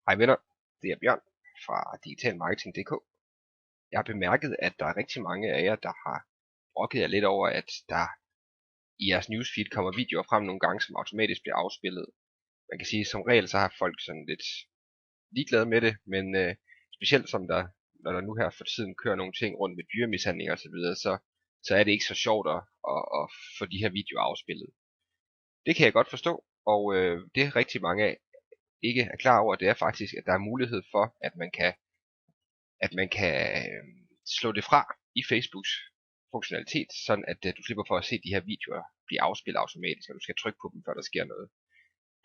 Hej venner, det er Bjørn fra digitalmarketing.dk. Jeg har bemærket, at der er rigtig mange af jer, der har brokket jer lidt over, at der i jeres newsfeed kommer videoer frem nogle gange, som automatisk bliver afspillet. Man kan sige, at som regel så har folk sådan lidt ligeglade med det, men specielt som når der nu her for tiden kører nogle ting rundt med dyremishandling og så videre, så er det ikke så sjovt at få de her videoer afspillet. Det kan jeg godt forstå, og det rigtig mange af ikke er klar over, det er faktisk, at der er mulighed for, at man kan slå det fra i Facebooks funktionalitet, sådan at du slipper for at se de her videoer blive afspillet automatisk, og du skal trykke på dem, før der sker noget.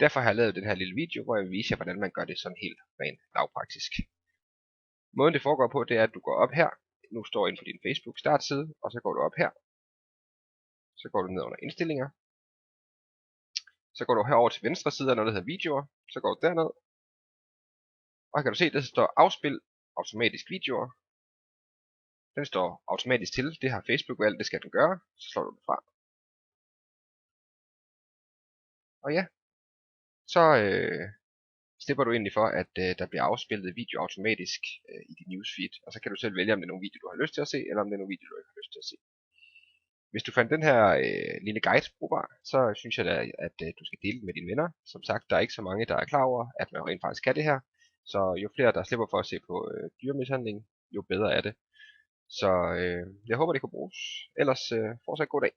Derfor har jeg lavet den her lille video, hvor jeg vil vise jer, hvordan man gør det sådan helt rent lavpraktisk. Måden det foregår på, det er, at du går op her. Nu står jeg inde på din Facebook startside, og så går du op her. Så går du ned under indstillinger. Så går du herover til venstre side af noget, der hedder videoer. Så går du derned. Og her kan du se, der står afspil automatisk videoer. Den står automatisk til. Det har Facebook valgt, det skal den gøre. Så slår du den fra. Og ja, så slipper du egentlig for, at der bliver afspillet video automatisk i dit newsfeed. Og så kan du selv vælge, om det er nogle videoer, du har lyst til at se, eller om det er nogle videoer, du ikke har lyst til at se. Hvis du fandt den her lille guide brugbar, så synes jeg da, at du skal dele den med dine venner. Som sagt, der er ikke så mange, der er klar over, at man rent faktisk kan det her. Så jo flere, der slipper for at se på dyremishandling, jo bedre er det. Så jeg håber, det kan bruges. Ellers fortsat god dag.